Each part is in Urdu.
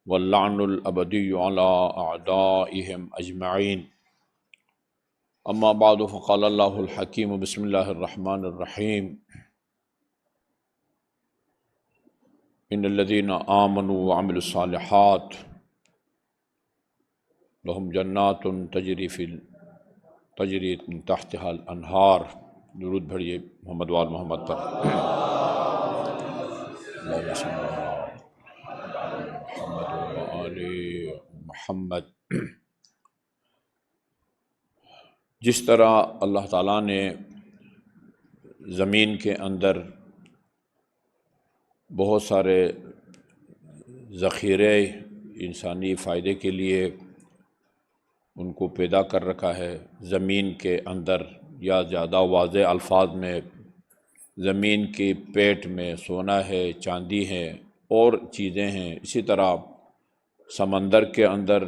واللعن الأبدي على أعدائهم أجمعين أما بعد فقال الله الحكيم بسم الله الرحمن الرحيم إن الذين آمنوا وعملوا الصالحات لهم جنات تجری من تحتها الانہار۔ درود بھریے محمد وآل محمد پر۔ اللہم صلی اللہ محمد وآل محمد۔ جس طرح اللہ تعالیٰ نے زمین کے اندر بہت سارے ذخیرے انسانی فائدے کے لیے ان کو پیدا کر رکھا ہے، زمین کے اندر یا زیادہ واضح الفاظ میں زمین کے پیٹ میں سونا ہے، چاندی ہے اور چیزیں ہیں، اسی طرح سمندر کے اندر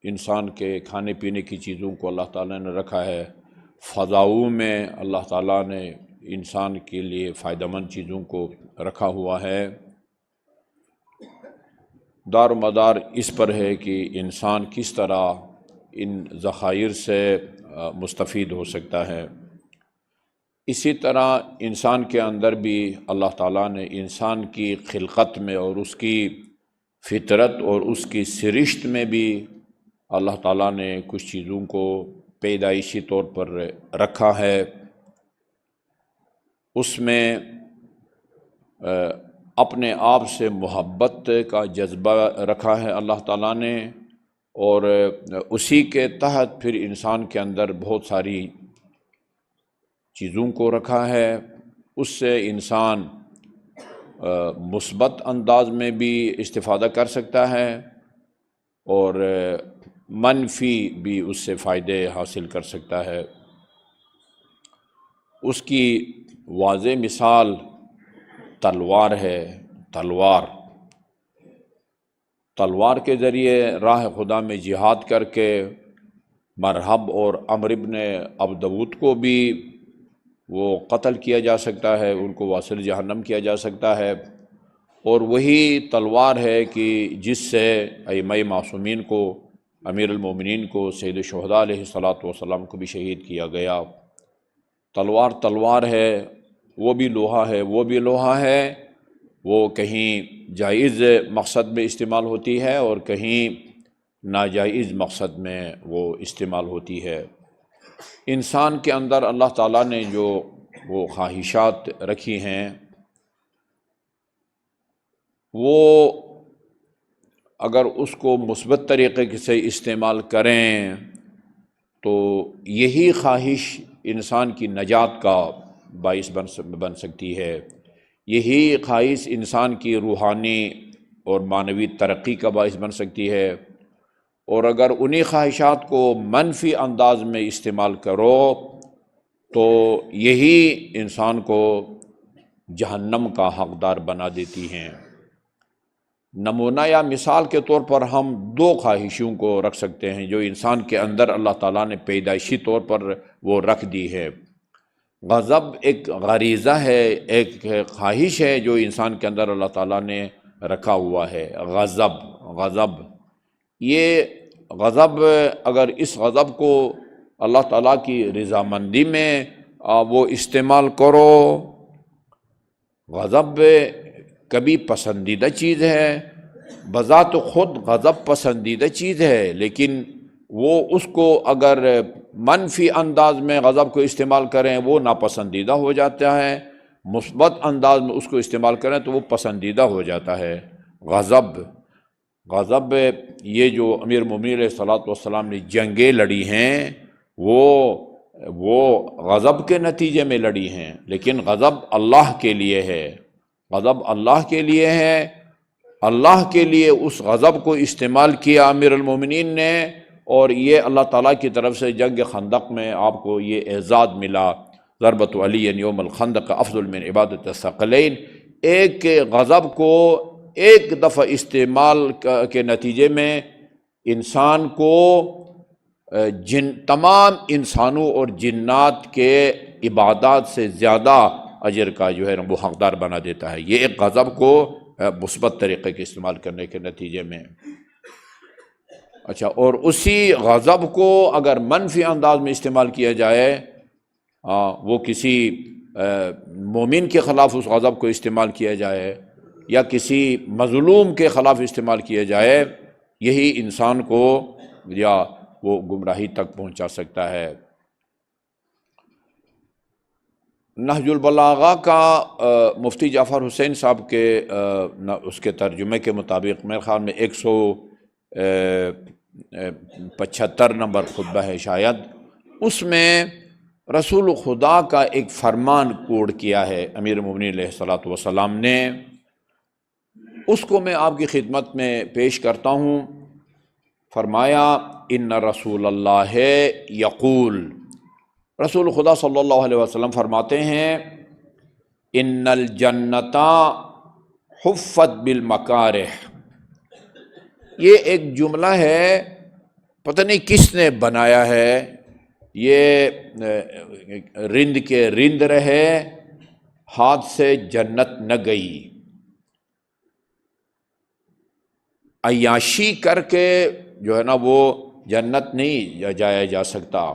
انسان کے کھانے پینے کی چیزوں کو اللہ تعالیٰ نے رکھا ہے، فضاؤں میں اللہ تعالیٰ نے انسان کے لیے فائدہ مند چیزوں کو رکھا ہوا ہے۔ دار و مدار اس پر ہے کہ انسان کس طرح ان ذخائر سے مستفید ہو سکتا ہے۔ اسی طرح انسان کے اندر بھی اللہ تعالیٰ نے انسان کی خلقت میں اور اس کی فطرت اور اس کی سرشت میں بھی اللہ تعالیٰ نے کچھ چیزوں کو پیدائشی طور پر رکھا ہے۔ اس میں اپنے آپ سے محبت کا جذبہ رکھا ہے اللہ تعالیٰ نے، اور اسی کے تحت پھر انسان کے اندر بہت ساری چیزوں کو رکھا ہے۔ اس سے انسان مثبت انداز میں بھی استفادہ کر سکتا ہے اور منفی بھی اس سے فائدے حاصل کر سکتا ہے۔ اس کی واضح مثال تلوار ہے۔ تلوار کے ذریعے راہ خدا میں جہاد کر کے مرحب اور عمر ابن عبدود کو بھی وہ قتل کیا جا سکتا ہے، ان کو واصل جہنم کیا جا سکتا ہے، اور وہی تلوار ہے کہ جس سے ائمہ معصومین کو، امیر المومنین کو، سید الشہداء علیہ الصلاۃ والسلام کو بھی شہید کیا گیا۔ تلوار ہے، وہ بھی لوہا ہے، وہ کہیں جائز مقصد میں استعمال ہوتی ہے اور کہیں ناجائز مقصد میں وہ استعمال ہوتی ہے۔ انسان کے اندر اللہ تعالیٰ نے جو وہ خواہشات رکھی ہیں، وہ اگر اس کو مثبت طریقے سے استعمال کریں تو یہی خواہش انسان کی نجات کا باعث بن سکتی ہے، یہی خواہش انسان کی روحانی اور معنوی ترقی کا باعث بن سکتی ہے، اور اگر انہی خواہشات کو منفی انداز میں استعمال کرو تو یہی انسان کو جہنم کا حقدار بنا دیتی ہیں۔ نمونہ یا مثال کے طور پر ہم دو خواہشوں کو رکھ سکتے ہیں جو انسان کے اندر اللہ تعالیٰ نے پیدائشی طور پر وہ رکھ دی ہے۔ غضب ایک غریزہ ہے، ایک خواہش ہے جو انسان کے اندر اللہ تعالیٰ نے رکھا ہوا ہے۔ غضب یہ غضب، اگر اس غضب کو اللہ تعالیٰ کی رضامندی میں وہ استعمال کرو، غضب کبھی پسندیدہ چیز ہے، بذات خود غضب پسندیدہ چیز ہے، لیکن وہ اس کو اگر منفی انداز میں غضب کو استعمال کریں وہ ناپسندیدہ ہو جاتا ہے، مثبت انداز میں اس کو استعمال کریں تو وہ پسندیدہ ہو جاتا ہے۔ غضب یہ جو امیر المومنین علیہ الصلاۃ والسلام نے جنگیں لڑی ہیں وہ غضب کے نتیجے میں لڑی ہیں، لیکن غضب اللہ کے لیے ہے، اللہ کے لیے اس غضب کو استعمال کیا امیر المومنین نے، اور یہ اللہ تعالیٰ کی طرف سے جنگ خندق میں آپ کو یہ اعزاز ملا، ضربۃ علی یوم الخندق افضل من عبادت الثقلین۔ ایک غضب کو ایک دفعہ استعمال کے نتیجے میں انسان کو تمام انسانوں اور جنات کے عبادات سے زیادہ اجر کا جو ہے وہ حقدار بنا دیتا ہے۔ یہ ایک غضب کو مثبت طریقے کے استعمال کرنے کے نتیجے میں۔ اچھا، اور اسی غضب کو اگر منفی انداز میں استعمال کیا جائے، وہ کسی مومن کے خلاف اس غضب کو استعمال کیا جائے یا کسی مظلوم کے خلاف استعمال کیا جائے، یہی انسان کو یا وہ گمراہی تک پہنچا سکتا ہے۔ نہج البلاغہ کا مفتی جعفر حسین صاحب کے اس کے ترجمے کے مطابق میرے خیال میں 175 نمبر خطبہ ہے شاید، اس میں رسول خدا کا ایک فرمان کوڈ کیا ہے امیر المومنین علیہ الصلوۃ والسلام نے، اس کو میں آپ کی خدمت میں پیش کرتا ہوں۔ فرمایا ان رسول اللہ یقول، رسول خدا صلی اللہ علیہ وسلم فرماتے ہیں ان الجنت حفت بالمکارہ۔ یہ ایک جملہ ہے، پتہ نہیں کس نے بنایا ہے، یہ رند کے رند رہے، ہاتھ سے جنت نہ گئی، عیاشی کر کے جو ہے نا وہ جنت نہیں جایا جا سکتا۔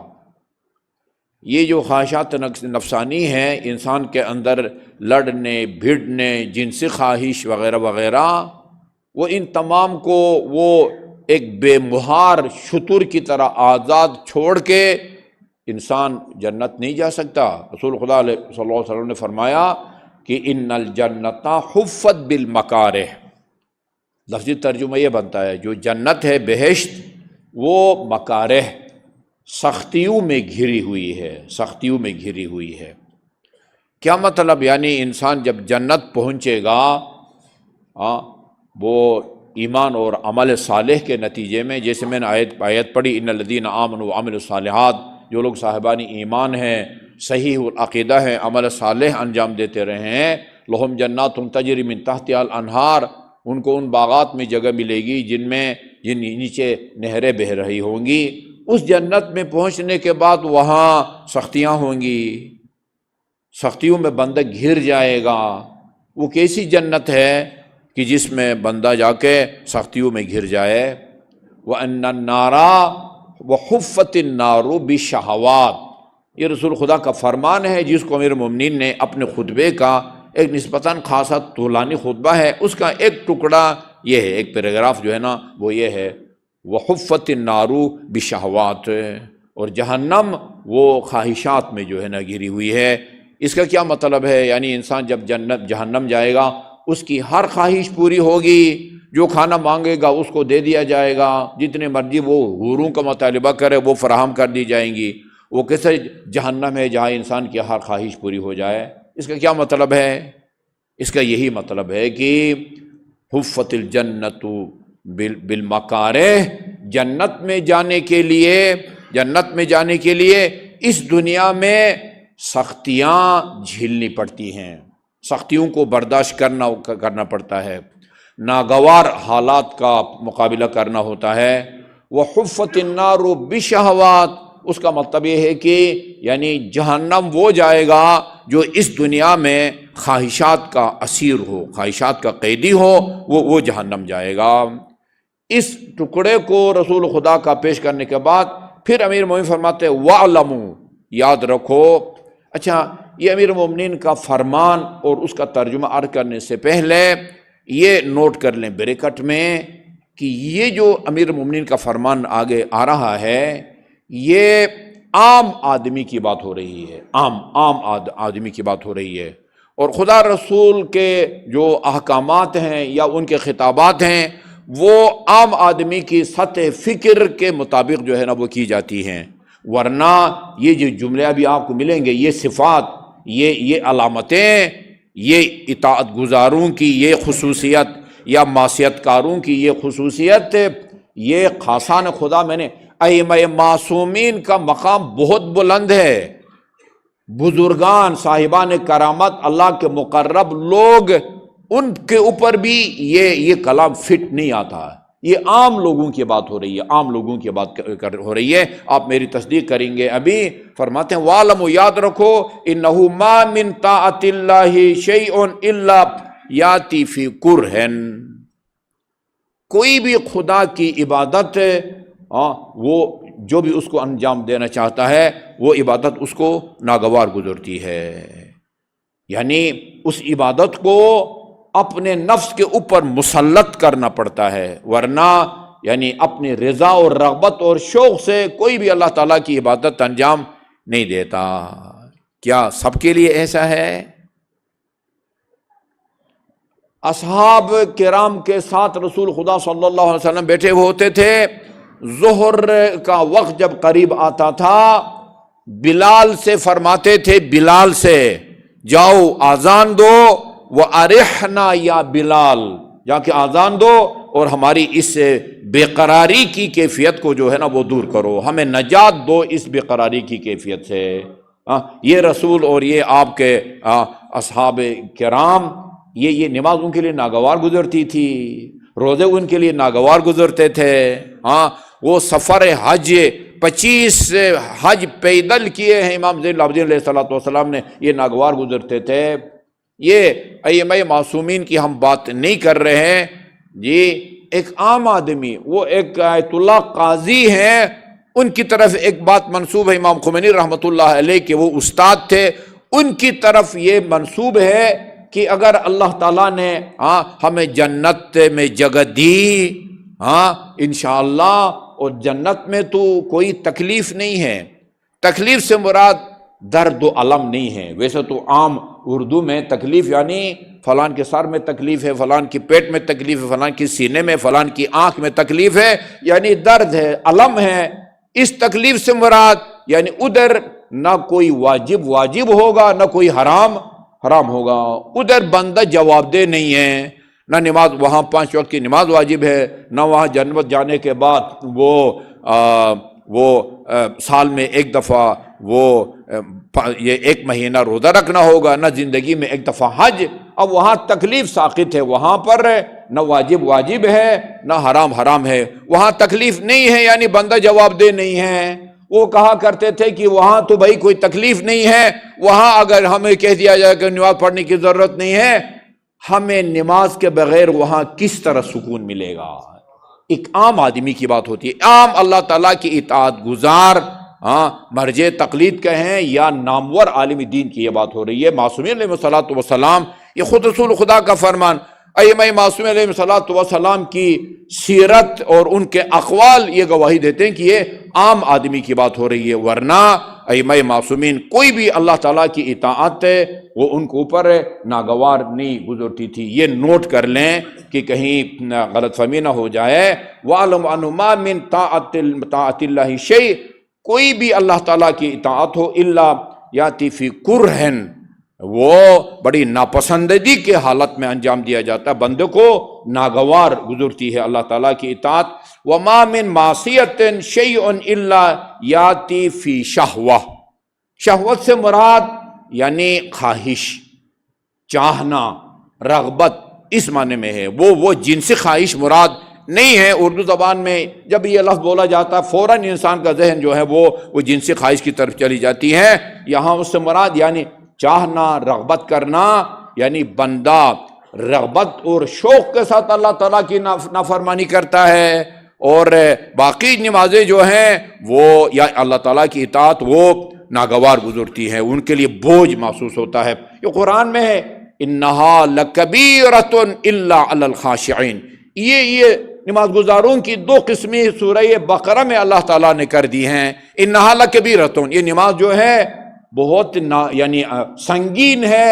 یہ جو خواہشات نفسانی ہیں انسان کے اندر، لڑنے بھیڑنے، جنسی خواہش وغیرہ وغیرہ، وہ ان تمام کو وہ ایک بے مہار شتر کی طرح آزاد چھوڑ کے انسان جنت نہیں جا سکتا۔ رسول خدا صلی اللہ علیہ وسلم نے فرمایا کہ ان الجنت حفت بالمکارہ، لفظی ترجمہ یہ بنتا ہے جو جنت ہے، بہشت، وہ مکارہ، سختیوں میں گھری ہوئی ہے، سختیوں میں گھری ہوئی ہے۔ کیا مطلب؟ یعنی انسان جب جنت پہنچے گا، وہ ایمان اور عمل صالح کے نتیجے میں، جیسے میں نے آیت پڑھی ان الذین آمنوا وعملوا الصالحات، جو لوگ صاحبان ایمان ہیں، صحیح العقیدہ ہیں، عمل صالح انجام دیتے رہے ہیں، لہم جنات تجری من تحتها الانہار، ان کو ان باغات میں جگہ ملے گی جن نیچے نہریں بہہ رہی ہوں گی۔ اس جنت میں پہنچنے کے بعد وہاں سختیاں ہوں گی، سختیوں میں بندہ گھر جائے گا۔ وہ کیسی جنت ہے کہ جس میں بندہ جا کے سختیوں میں گھر جائے۔ وَأَنَّ النَّارَ وَحُفَّتِ النَّارُ بِالشَّهَوَاتِ، یہ رسول خدا کا فرمان ہے جس کو امیر المومنین نے اپنے خطبے کا، ایک نسبتاً خاصا طولانی خطبہ ہے، اس کا ایک ٹکڑا یہ ہے، ایک پیراگراف جو ہے نا وہ یہ ہے وَحُفَّتِ النَّارُ بِالشَّهَوَاتِ، اور جہنم وہ خواہشات میں جو ہے نا گھری ہوئی ہے۔ اس کا کیا مطلب ہے؟ یعنی انسان جب جہنم جائے گا اس کی ہر خواہش پوری ہوگی، جو کھانا مانگے گا اس کو دے دیا جائے گا، جتنے مرضی وہ حوروں کا مطالبہ کرے وہ فراہم کر دی جائیں گی۔ وہ کیسے جہنم ہے جہاں انسان کی ہر خواہش پوری ہو جائے؟ اس کا کیا مطلب ہے؟ اس کا یہی مطلب ہے کہ حفت الجنت بالمکارہ، جنت میں جانے کے لیے اس دنیا میں سختیاں جھیلنی پڑتی ہیں، سختیوں کو برداشت کرنا پڑتا ہے، ناگوار حالات کا مقابلہ کرنا ہوتا ہے۔ وحفت النار بشہوات، اس کا مطلب یہ ہے کہ یعنی جہنم وہ جائے گا جو اس دنیا میں خواہشات کا اسیر ہو، خواہشات کا قیدی ہو، وہ جہنم جائے گا۔ اس ٹکڑے کو رسول خدا کا پیش کرنے کے بعد پھر امیر مومنین فرماتے ہیں وَعْلَمُوا، یاد رکھو۔ اچھا، یہ امیر مومنین کا فرمان اور اس کا ترجمہ عرض کرنے سے پہلے یہ نوٹ کر لیں بریکٹ میں کہ یہ جو امیر مومنین کا فرمان آگے آ رہا ہے یہ عام آدمی کی بات ہو رہی ہے، عام آدمی کی بات ہو رہی ہے، اور خدا رسول کے جو احکامات ہیں یا ان کے خطابات ہیں وہ عام آدمی کی سطح فکر کے مطابق جو ہے نا وہ کی جاتی ہیں، ورنہ یہ جو جملے ابھی آپ کو ملیں گے، یہ صفات، یہ علامتیں، یہ اطاعت گزاروں کی یہ خصوصیت یا معصیت کاروں کی یہ خصوصیت، یہ خاصان خدا، میں نے ائمہ معصومین کا مقام بہت بلند ہے، بزرگان صاحبان کرامت اللہ کے مقرب لوگ، ان کے اوپر بھی یہ کلام فٹ نہیں آتا، یہ عام لوگوں کی بات ہو رہی ہے، عام لوگوں کی بات ہو رہی ہے۔ آپ میری تصدیق کریں گے، ابھی فرماتے ہیں وَعْلَمُوا، یاد رکھو، إِنَّهُ مَا مِن طَاعَةِ اللَّهِ شَيْءٌ إِلَّا یاتی فی کرہن، کوئی بھی خدا کی عبادت وہ جو بھی اس کو انجام دینا چاہتا ہے وہ عبادت اس کو ناگوار گزرتی ہے، یعنی اس عبادت کو اپنے نفس کے اوپر مسلط کرنا پڑتا ہے، ورنہ یعنی اپنی رضا اور رغبت اور شوق سے کوئی بھی اللہ تعالیٰ کی عبادت انجام نہیں دیتا۔ کیا سب کے لیے ایسا ہے؟ اصحاب کرام کے ساتھ رسول خدا صلی اللہ علیہ وسلم بیٹھے ہوتے تھے، ظہر کا وقت جب قریب آتا تھا بلال سے فرماتے تھے، بلال سے جاؤ آذان دو، وَأَرِحْنَا یا بلال، جا کے آذان دو اور ہماری اس بے قراری کی کیفیت کو جو ہے نا وہ دور کرو، ہمیں نجات دو اس بے قراری کی کیفیت سے۔ یہ رسول اور یہ آپ کے اصحاب کرام، یہ نماز ان کے لیے ناگوار گزرتی تھی، روزے ان کے لیے ناگوار گزرتے تھے۔ وہ سفر حج 25 حج پیدل کیے ہیں امام زین العابدین علیہ السلام نے، یہ ناگوار گزرتے تھے۔ یہ ائمہ معصومین کی ہم بات نہیں کر رہے ہیں جی، ایک عام آدمی، وہ ایک آیت اللہ قاضی ہیں، ان کی طرف ایک بات منسوب ہے امام خمینی رحمۃ اللہ علیہ کے، وہ استاد تھے، ان کی طرف یہ منسوب ہے کہ اگر اللہ تعالیٰ نے ہمیں جنت میں جگہ دی انشاءاللہ، اور جنت میں تو کوئی تکلیف نہیں ہے، تکلیف سے مراد درد و علم نہیں ہے، ویسے تو عام اردو میں تکلیف یعنی فلان کے سر میں تکلیف ہے، فلان کی پیٹ میں تکلیف ہے، فلان کی سینے میں، فلان کی آنکھ میں تکلیف ہے، یعنی درد ہے، علم ہے۔ اس تکلیف سے مراد یعنی ادھر نہ کوئی واجب ہوگا، نہ کوئی حرام ہوگا، ادھر بندہ جواب دہ نہیں ہے، نہ نماز وہاں 5 وقت کی نماز واجب ہے، نہ وہاں جنت جانے کے بعد وہ سال میں ایک دفعہ یہ 1 مہینہ روزہ رکھنا ہوگا، نہ زندگی میں ایک دفعہ حج۔ اب وہاں تکلیف ساقط ہے، وہاں پر نہ واجب ہے، نہ حرام ہے، وہاں تکلیف نہیں ہے، یعنی بندہ جواب دہ نہیں ہے۔ وہ کہا کرتے تھے کہ وہاں تو بھائی کوئی تکلیف نہیں ہے، وہاں اگر ہمیں کہہ دیا جائے کہ نماز پڑھنے کی ضرورت نہیں ہے، ہمیں نماز کے بغیر وہاں کس طرح سکون ملے گا؟ ایک عام آدمی کی بات ہوتی ہے، عام اللہ تعالیٰ کی اطاعت گزار، مرجع تقلید کہیں یا نامور عالم دین کی یہ بات ہو رہی ہے۔ معصومین علیہ الصلوۃ والسلام، یہ خود رسول خدا کا فرمان، ائمہ معصومین علیہ الصلوۃ والسلام کی سیرت اور ان کے اقوال یہ گواہی دیتے ہیں کہ یہ عام آدمی کی بات ہو رہی ہے، ورنہ ائمہ معصومین کوئی بھی اللہ تعالیٰ کی اطاعت وہ ان کے اوپر ناگوار نہیں گزرتی تھی۔ یہ نوٹ کر لیں کہ کہیں غلط فہمی نہ ہو جائے۔ وَعْلَمْ أَنَّ مَا مِن طَاعَةِ اللَّهِ شَيْءٍ، کوئی بھی اللہ تعالیٰ کی اطاعت ہو الا یاتی فی کرہن، وہ بڑی ناپسندیدگی کے حالت میں انجام دیا جاتا ہے، بندے کو ناگوار گزرتی ہے اللہ تعالیٰ کی اطاعت۔ وَمَا مِن مَعْصِيَةٍ شَيْءٌ إِلَّا یاتی فی شہوہ، شہوت سے مراد یعنی خواہش، چاہنا، رغبت، اس معنی میں ہے، وہ جنسی خواہش مراد نہیں ہے۔ اردو زبان میں جب یہ لفظ بولا جاتا ہے فوراً انسان کا ذہن جو ہے وہ جنسی خواہش کی طرف چلی جاتی ہے، یہاں اس سے مراد یعنی چاہنا، رغبت کرنا، یعنی بندہ رغبت اور شوق کے ساتھ اللہ تعالیٰ کی نافرمانی کرتا ہے، اور باقی نمازیں جو ہیں وہ یا اللہ تعالیٰ کی اطاعت وہ ناگوار گزرتی ہے، ان کے لیے بوجھ محسوس ہوتا ہے۔ یہ قرآن میں ہے، انہا لکبیرۃ الا علی الخاشعین، یہ نماز گزاروں کی 2 قسمیں سورہ بقرہ میں اللہ تعالیٰ نے کر دی ہیں۔ انہا لکبیرۃ، یہ نماز جو ہے بہت یعنی سنگین ہے،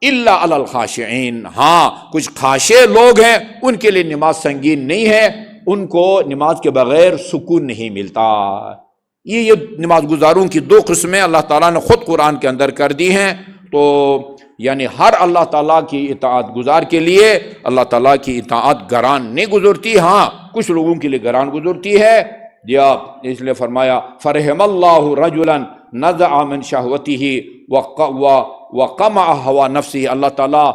الا علی الخاشعین، ہاں کچھ خاشع لوگ ہیں ان کے لیے نماز سنگین نہیں ہے، ان کو نماز کے بغیر سکون نہیں ملتا۔ یہ نماز گزاروں کی 2 قسمیں اللہ تعالیٰ نے خود قرآن کے اندر کر دی ہیں۔ تو یعنی ہر اللہ تعالیٰ کی اطاعت گزار کے لیے اللہ تعالیٰ کی اطاعت گران نہیں گزرتی، ہاں کچھ لوگوں کے لیے گران گزرتی ہے۔ اس لیے فرمایا فرحم اللہ رجلا نزع من شہوتہ وقمع ہوا نفسہ، اللہ تعالیٰ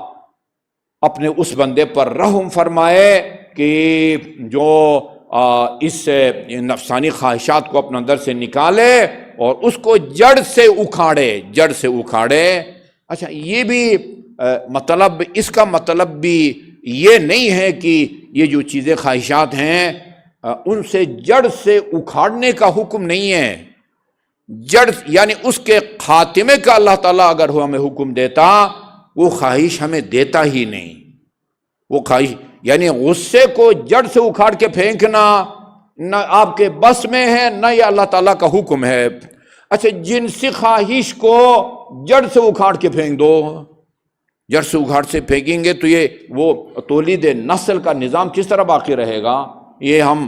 اپنے اس بندے پر رحم فرمائے کہ جو اس نفسانی خواہشات کو اپنے اندر سے نکالے اور اس کو جڑ سے اکھاڑے۔ اچھا، یہ بھی مطلب اس کا مطلب بھی یہ نہیں ہے کہ یہ جو چیزیں خواہشات ہیں ان سے جڑ سے اکھاڑنے کا حکم نہیں ہے. جڑ یعنی اس کے خاتمے کا اللہ تعالیٰ اگر وہ ہمیں حکم دیتا، وہ خواہش ہمیں دیتا ہی نہیں. وہ خواہش یعنی غصے کو جڑ سے اکھاڑ کے پھینکنا نہ آپ کے بس میں ہے، نہ یہ اللہ تعالیٰ کا حکم ہے. اچھا، جنسی خواہش کو جڑ سے اکھاڑ کے پھینک دو. جڑ سے اکھاڑ سے پھینکیں گے تو یہ وہ تولید نسل کا نظام کس طرح باقی رہے گا؟ یہ ہم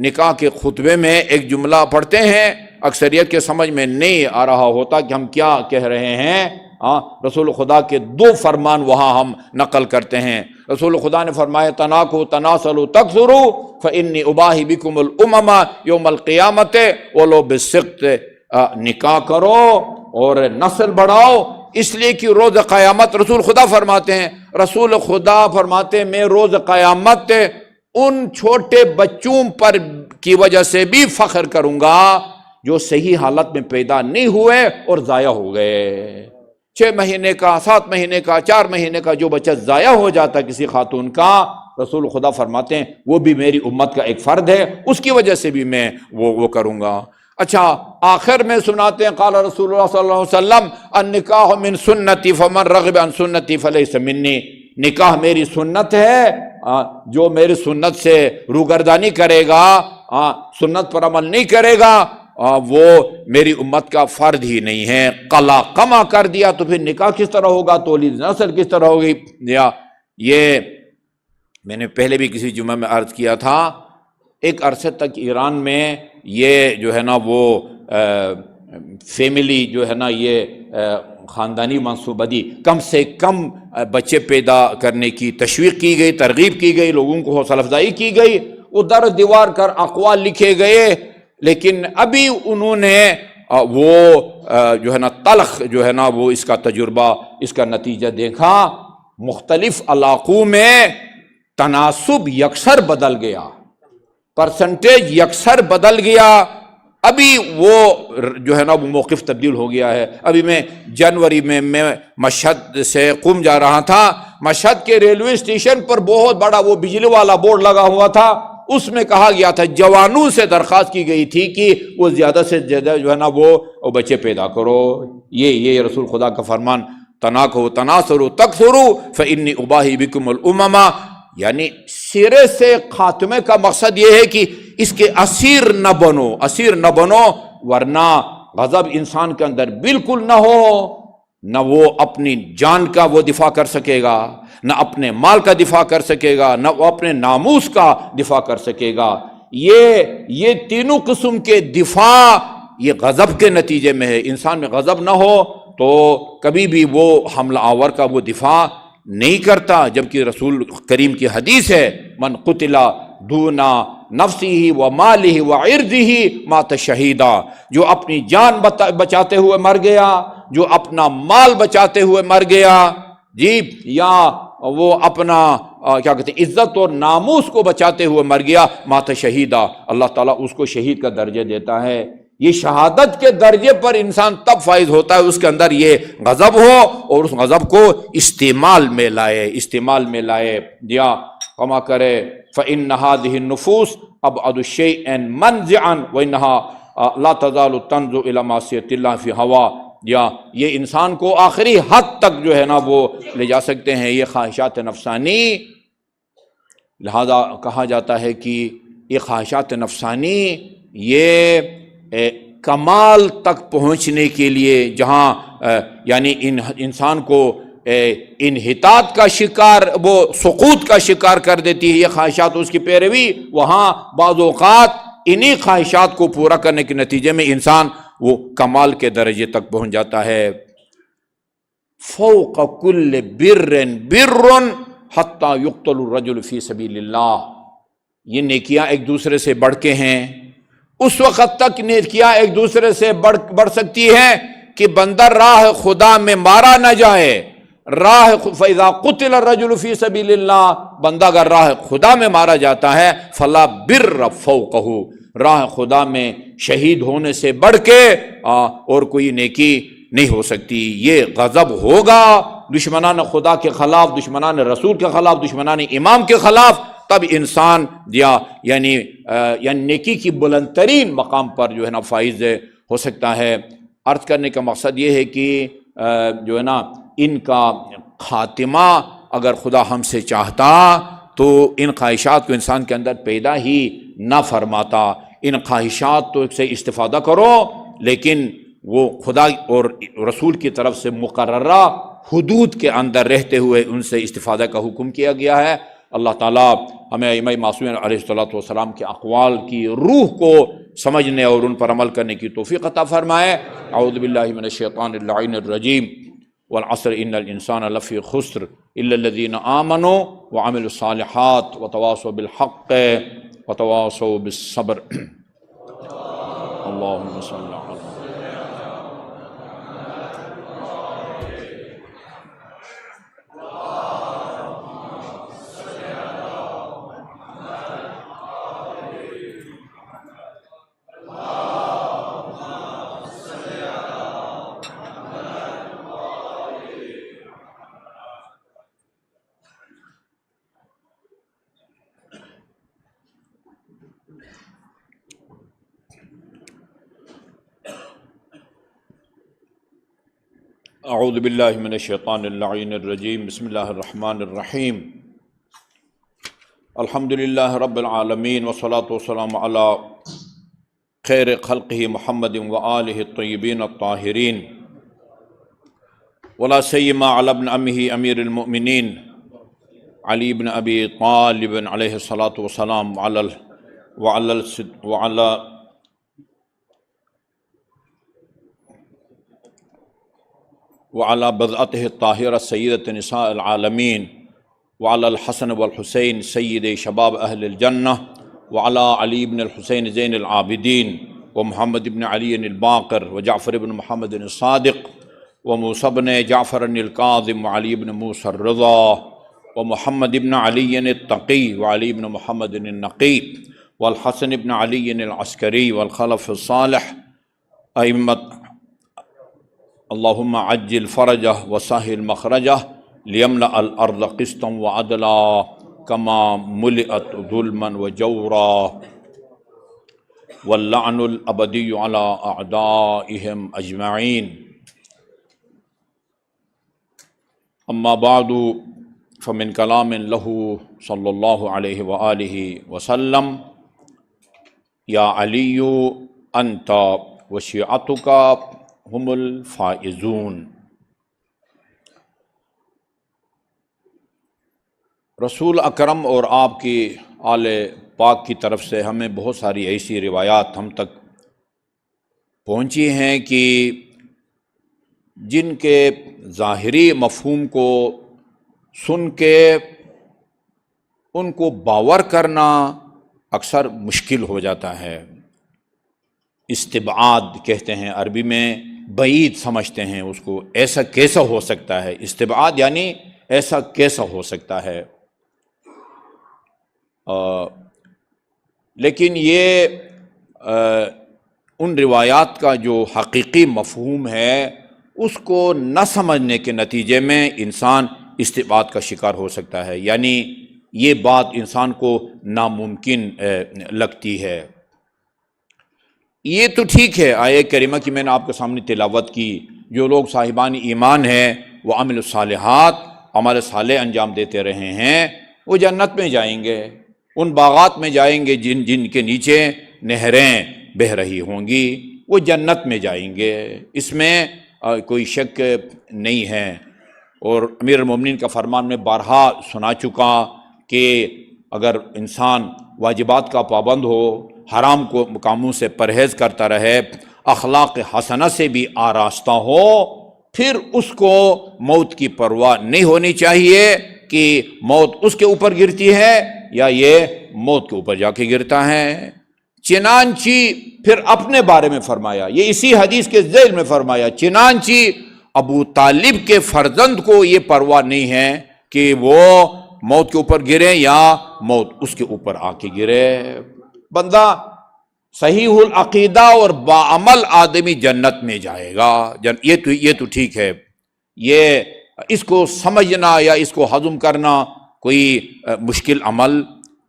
نکاح کے خطبے میں ایک جملہ پڑھتے ہیں، اکثریت کے سمجھ میں نہیں آ رہا ہوتا کہ ہم کیا کہہ رہے ہیں. رسول خدا کے 2 فرمان وہاں ہم نقل کرتے ہیں. رسول خدا نے فرمایا تناکو تناسلو تکثرو فانی اباہی بکم الامم یوم القیامت ولو بالسقط. نکاح کرو اور نسل بڑھاؤ، اس لیے کہ روز قیامت رسول خدا فرماتے ہیں میں روز قیامت ان چھوٹے بچوں پر کی وجہ سے بھی فخر کروں گا جو صحیح حالت میں پیدا نہیں ہوئے اور ضائع ہو گئے. 6 مہینے کا، 7 مہینے کا، 4 مہینے کا جو بچہ ضائع ہو جاتا کسی خاتون کا، رسول خدا فرماتے ہیں وہ بھی میری امت کا ایک فرد ہے، اس کی وجہ سے بھی میں وہ کروں گا. اچھا، آخر میں سناتے ہیں قال رسول اللہ صلی اللہ علیہ وسلم النکاح من سنتی فمن رغب عن سنتی فلیس منی. نکاح میری سنت ہے، جو میری سنت سے روگردانی کرے گا، سنت پر عمل نہیں کرے گا، وہ میری امت کا فرد ہی نہیں ہے. قلا قما کر دیا تو پھر نکاح کس طرح ہوگا، تولید نسل کس طرح ہوگی؟ یہ میں نے پہلے بھی کسی جمعہ میں عرض کیا تھا، ایک عرصے تک ایران میں یہ جو ہے نا وہ فیملی جو ہے نا یہ خاندانی منصوبہ بندی، کم سے کم بچے پیدا کرنے کی تشویق کی گئی، ترغیب کی گئی، لوگوں کو حوصلہ افزائی کی گئی، وہ در دیوار کر اقوال لکھے گئے. لیکن ابھی انہوں نے وہ جو ہے نا تلخ جو ہے نا وہ اس کا تجربہ، اس کا نتیجہ دیکھا. مختلف علاقوں میں تناسب یکسر بدل گیا، پرسنٹیج یکسر بدل گیا. ابھی وہ جو ہے نا وہ موقف تبدیل ہو گیا ہے. ابھی میں جنوری میں مشہد سے قم جا رہا تھا، مشہد کے ریلوے اسٹیشن پر بہت بڑا وہ بجلی والا بورڈ لگا ہوا تھا، اس میں کہا گیا تھا، جوانوں سے درخواست کی گئی تھی کہ وہ زیادہ سے زیادہ جو ہے نا وہ بچے پیدا کرو. یہ رسول خدا کا فرمان تناکو تناسرو تکثرو فانی اباہی بکم الامم. یعنی سرے سے خاتمے کا مقصد یہ ہے کہ اس کے اسیر نہ بنو، ورنہ غضب انسان کے اندر بالکل نہ ہو، نہ وہ اپنی جان کا وہ دفاع کر سکے گا، نہ اپنے مال کا دفاع کر سکے گا، نہ وہ اپنے ناموس کا دفاع کر سکے گا. یہ تینوں قسم کے دفاع یہ غضب کے نتیجے میں ہے. انسان میں غضب نہ ہو تو کبھی بھی وہ حملہ آور کا وہ دفاع نہیں کرتا. جبکہ رسول کریم کی حدیث ہے من قتل دون نفسه وماله وعرضه مات شہیدا. جو اپنی جان بچاتے ہوئے مر گیا، جو اپنا مال بچاتے ہوئے مر گیا، جی، یا وہ اپنا کیا کہتے ہیں عزت اور ناموس کو بچاتے ہوئے مر گیا، مات شہیدا. اللہ تعالیٰ اس کو شہید کا درجہ دیتا ہے. یہ شہادت کے درجے پر انسان تب فائز ہوتا ہے اس کے اندر یہ غضب ہو، اور اس غضب کو استعمال میں لائے دیا کما کرے. فإن هذه النفوس أبعد الشيء منزعا وإنها لا تزال تنظر إلى معصية الله في هوا. یا یہ انسان کو آخری حد تک جو ہے نا وہ لے جا سکتے ہیں یہ خواہشات نفسانی. لہذا کہا جاتا ہے کہ یہ خواہشات نفسانی یہ کمال تک پہنچنے کے لیے جہاں یعنی انسان کو انحطاط کا شکار، وہ سقوط کا شکار کر دیتی ہے یہ خواہشات، اس کی پیروی، وہاں بعض اوقات انہی خواہشات کو پورا کرنے کے نتیجے میں انسان وہ کمال کے درجے تک پہنچ جاتا ہے. فوق کل بر حتی یقتل الرجل فی سبیل اللہ. یہ نیکیاں ایک دوسرے سے بڑھ کے ہیں. اس وقت تک نیکیاں ایک دوسرے سے بڑھ سکتی ہیں کہ بندہ راہ خدا میں مارا نہ جائے. فَإِذَا قُتِلَ الرَّجُلُ فِي سَبِيلِ اللَّهِ. بندہ اگر راہ خدا میں مارا جاتا ہے فَلَا بِرَّ فَوْقَهُ. راہ خدا میں شہید ہونے سے بڑھ کے اور کوئی نیکی نہیں ہو سکتی. یہ غضب ہوگا دشمنان خدا کے خلاف، دشمنان رسول کے خلاف، دشمنان امام کے خلاف، تب انسان یعنی نیکی کی بلند ترین مقام پر جو ہے نا فائز ہو سکتا ہے۔ عرض کرنے کا مقصد یہ ہے کہ جو ہے نا ان کا خاتمہ اگر خدا ہم سے چاہتا تو ان خواہشات کو انسان کے اندر پیدا ہی نہ فرماتا۔ ان خواہشات تو سے استفادہ کرو، لیکن وہ خدا اور رسول کی طرف سے مقررہ حدود کے اندر رہتے ہوئے ان سے استفادہ کا حکم کیا گیا ہے۔ اللہ تعالیٰ ہمیں ائمہ معصومین علیہ الصلوۃ والسلام کے اقوال کی روح کو سمجھنے اور ان پر عمل کرنے کی توفیق عطا فرمائے۔ اعوذ باللہ من الشیطان اللعین الرجیم، والعصر ان الانسان لفی خسر الا الذین آمنوا وعملوا الصالحات وتواصوا بالحق وتواصوا بالصبر۔ اللہم صل علی اعوذ باللہ من الشیطان اللعین الرجیم، بسم اللہ الرحمن الرحیم، الحمد للہ رب العالمین، والصلاة والسلام علی خیر خلقہ محمد وآلہ الطیبین الطاہرین، ولا سیما علی ابن امہ امیر المؤمنین علی بن ابی طالب علیہ الصلاة والسلام وعلى بضعته الطاهرة سيدة نساء العالمين، وعلى الحسن والحسين سيد شباب أهل الجنة، وعلى علي بن الحسين زين العابدين، ومحمد بن علي الباقر، وجعفر بن محمد الصادق، وموسى بن جعفر الكاظم، وعلي بن موسى الرضا، ومحمد بن علي التقي، وعلي بن محمد النقي، والحسن بن علي العسكري، والخلف الصالح أئمة اللہم عجل فرجہ وسہل مخرجہ لیملأ الارض قسطا وعدلا کما ملئت ظلما وجورا واللعن الابدی علی اعدائہم اجمعین۔ اما بعد فمن کلام لہ صلی اللہ علیہ وآلہ وسلم، یا علی انت وشیعتک ہم الفائزون۔ رسول اکرم اور آپ کی آل پاک کی طرف سے ہمیں بہت ساری ایسی روایات ہم تک پہنچی ہیں کہ جن کے ظاہری مفہوم کو سن کے ان کو باور کرنا اکثر مشکل ہو جاتا ہے۔ استبعاد کہتے ہیں عربی میں، بعید سمجھتے ہیں اس کو، ایسا کیسا ہو سکتا ہے؟ استبعاد یعنی ایسا کیسا ہو سکتا ہے؟ لیکن یہ ان روایات کا جو حقیقی مفہوم ہے اس کو نہ سمجھنے کے نتیجے میں انسان استبعاد کا شکار ہو سکتا ہے، یعنی یہ بات انسان کو ناممکن لگتی ہے۔ یہ تو ٹھیک ہے، آیہ کریمہ کی میں نے آپ کے سامنے تلاوت کی، جو لوگ صاحبان ایمان ہیں وہ عمل الصالحات، عمل صالح انجام دیتے رہے ہیں، وہ جنت میں جائیں گے، ان باغات میں جائیں گے جن کے نیچے نہریں بہہ رہی ہوں گی، وہ جنت میں جائیں گے، اس میں کوئی شک نہیں ہے۔ اور امیر المومنین کا فرمان میں بارہا سنا چکا کہ اگر انسان واجبات کا پابند ہو، حرام کو کاموں سے پرہیز کرتا رہے، اخلاق حسنہ سے بھی آراستہ ہو، پھر اس کو موت کی پرواہ نہیں ہونی چاہیے کہ موت اس کے اوپر گرتی ہے یا یہ موت کے اوپر جا کے گرتا ہے۔ چنانچہ پھر اپنے بارے میں فرمایا، یہ اسی حدیث کے ذیل میں فرمایا، چنانچہ ابو طالب کے فرزند کو یہ پرواہ نہیں ہے کہ وہ موت کے اوپر گرے یا موت اس کے اوپر آ کے گرے۔ بندہ صحیح العقیدہ اور باعمل آدمی جنت میں جائے گا، یہ تو ٹھیک ہے۔ یہ اس کو سمجھنا یا اس کو ہضم کرنا کوئی مشکل عمل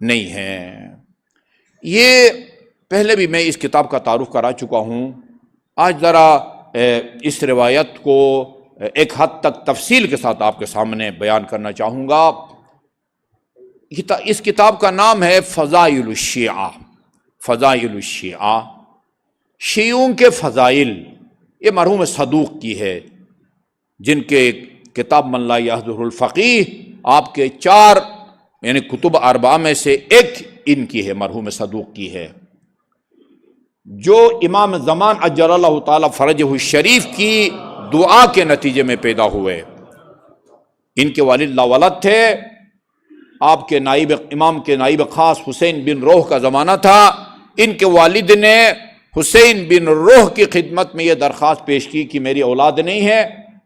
نہیں ہے۔ یہ پہلے بھی میں اس کتاب کا تعارف کرا چکا ہوں، آج ذرا اس روایت کو ایک حد تک تفصیل کے ساتھ آپ کے سامنے بیان کرنا چاہوں گا۔ اس کتاب کا نام ہے فضائل الشیعہ، فضائل الشیعہ، شیعوں کے فضائل۔ یہ مرحوم صدوق کی ہے، جن کے کتاب من لا یحضر الفقیہ آپ کے 4 یعنی کتب اربعہ میں سے ایک ان کی ہے، مرحوم صدوق کی ہے، جو امام زمان اجل اللہ تعالی فرجہ الشریف کی دعا کے نتیجے میں پیدا ہوئے۔ ان کے والد لا ولد تھے، آپ کے نائب امام کے نائب خاص حسین بن روح کا زمانہ تھا۔ ان کے والد نے حسین بن روح کی خدمت میں یہ درخواست پیش کی کہ میری اولاد نہیں ہے،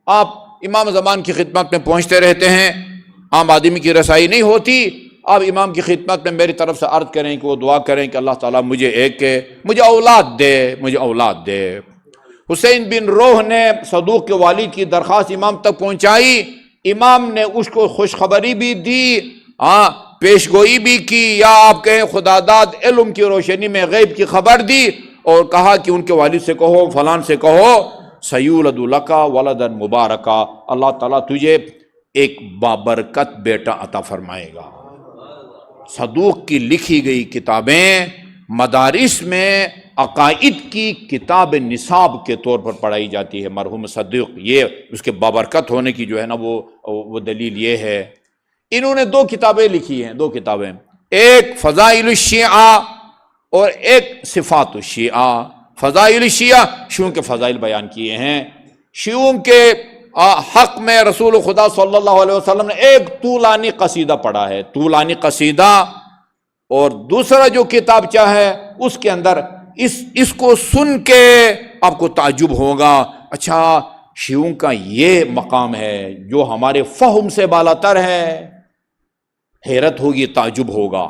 آپ امام زمان کی خدمت میں پہنچتے رہتے ہیں، عام آدمی کی رسائی نہیں ہوتی، آپ امام کی خدمت میں میری طرف سے عرض کریں کہ وہ دعا کریں کہ اللہ تعالیٰ مجھے مجھے اولاد دے، مجھے اولاد دے۔ حسین بن روح نے صدوق کے والد کی درخواست امام تک پہنچائی، امام نے اس کو خوشخبری بھی دی، پیشگوئی بھی کی، یا آپ کہیں خدا داد علم کی روشنی میں غیب کی خبر دی، اور کہا کہ ان کے والد سے کہو، فلان سے کہو، سیولد لکا ولدا مبارکا، اللہ تعالیٰ تجھے ایک بابرکت بیٹا عطا فرمائے گا۔ صدوق کی لکھی گئی کتابیں مدارس میں عقائد کی کتاب نصاب کے طور پر پڑھائی جاتی ہے۔ مرحوم صدوق، یہ اس کے بابرکت ہونے کی جو ہے نا وہ دلیل یہ ہے۔ انہوں نے 2 کتابیں لکھی ہیں، 2 کتابیں، ایک فضائل الشیعہ اور ایک صفات الشیعہ۔ فضائل الشیعہ شیعوں کے فضائل بیان کیے ہیں، شیعوں کے حق میں رسول خدا صلی اللہ علیہ وسلم نے ایک طولانی قصیدہ پڑھا ہے، طولانی قصیدہ، اور دوسرا جو کتابچہ ہے اس کے اندر اس کو سن کے آپ کو تعجب ہوگا، اچھا شیعوں کا یہ مقام ہے جو ہمارے فہم سے بالاتر ہے، حیرت ہوگی، تعجب ہوگا۔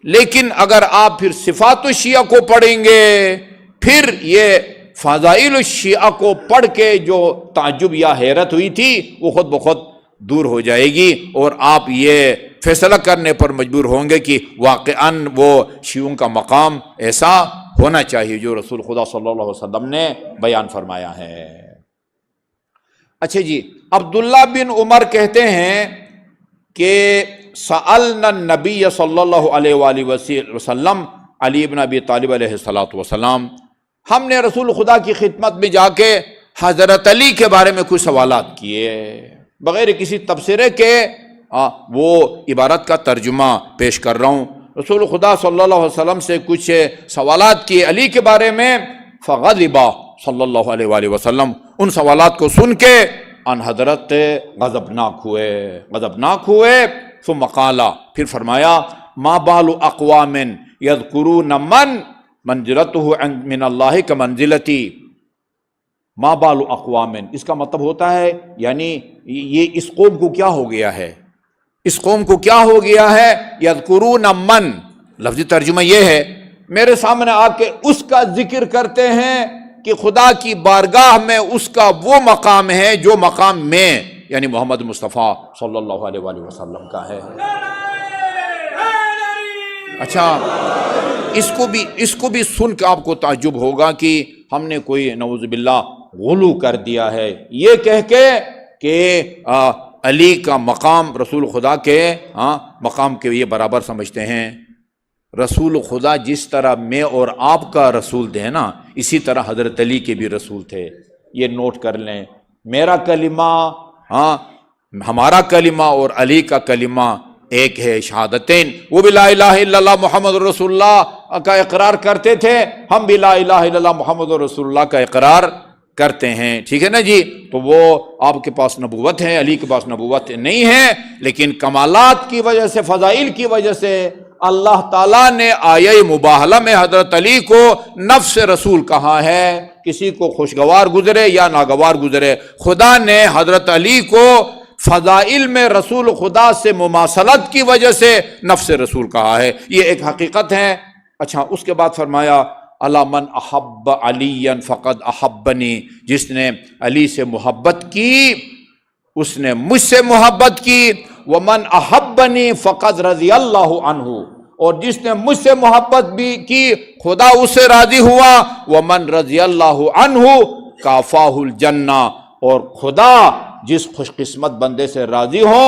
لیکن اگر آپ پھر صفات الشیعہ کو پڑھیں گے، پھر یہ فضائل الشیعہ کو پڑھ کے جو تعجب یا حیرت ہوئی تھی وہ خود بخود دور ہو جائے گی، اور آپ یہ فیصلہ کرنے پر مجبور ہوں گے کہ واقعاً وہ شیعوں کا مقام ایسا ہونا چاہیے جو رسول خدا صلی اللہ علیہ وسلم نے بیان فرمایا ہے۔ اچھا جی، عبداللہ بن عمر کہتے ہیں کہ سألنا النبی صلی اللہ علیہ وآلہ وسلم، علی بن ابی طالب علیہ السلام، ہم نے رسول خدا کی خدمت میں جا کے حضرت علی کے بارے میں کچھ سوالات کیے، بغیر کسی تبصرے کے وہ عبارت کا ترجمہ پیش کر رہا ہوں۔ رسول خدا صلی اللہ علیہ وسلم سے کچھ سوالات کیے علی کے بارے میں، فغضب صلی اللہ علیہ وآلہ وسلم، ان سوالات کو سن کے ان حضرت غضبناک ہوئے، ثم قال، پھر فرمایا، ما بال اقوام یذکرون من منزلتہ من اللہ کمنزلتی، ما بال اقوام، اس کا مطلب ہوتا ہے یعنی یہ اس قوم کو کیا ہو گیا ہے، اس قوم کو کیا ہو گیا ہے، یذکرون من، لفظی ترجمہ یہ ہے، میرے سامنے آ کے اس کا ذکر کرتے ہیں کہ خدا کی بارگاہ میں اس کا وہ مقام ہے جو مقام میں یعنی محمد مصطفیٰ صلی اللہ علیہ وآلہ وسلم کا ہے۔ اچھا، اس کو بھی سن کے آپ کو تعجب ہوگا کہ ہم نے کوئی نعوذ باللہ غلو کر دیا ہے، یہ کہہ کے کہ علی کا مقام رسول خدا کے مقام کے یہ برابر سمجھتے ہیں۔ رسول خدا جس طرح میں اور آپ کا رسول تھے نا، اسی طرح حضرت علی کے بھی رسول تھے، یہ نوٹ کر لیں۔ میرا کلمہ، ہمارا کلمہ اور علی کا کلمہ ایک ہے، شہادتین، وہ بھی لا الہ الا اللہ محمد رسول اللہ کا اقرار کرتے تھے، ہم بھی لا الہ الا اللہ محمد رسول اللہ کا اقرار کرتے ہیں، ٹھیک ہے نا جی۔ تو وہ آپ کے پاس نبوت ہے، علی کے پاس نبوت نہیں ہے، لیکن کمالات کی وجہ سے، فضائل کی وجہ سے اللہ تعالیٰ نے آیہ مباہلہ میں حضرت علی کو نفس رسول کہا ہے، کسی کو خوشگوار گزرے یا ناگوار گزرے، خدا نے حضرت علی کو فضائل میں رسول خدا سے مماثلت کی وجہ سے نفس رسول کہا ہے، یہ ایک حقیقت ہے۔ اچھا، اس کے بعد فرمایا، الا من احب علی فقد احبنی، جس نے علی سے محبت کی اس نے مجھ سے محبت کی، ومن احبنی فقد رضی اللہ عنہ، اور جس نے مجھ سے محبت بھی کی خدا اس سے راضی ہوا، ومن رضی اللہ عنہ کافاہ الجنہ، اور خدا جس خوش قسمت بندے سے راضی ہو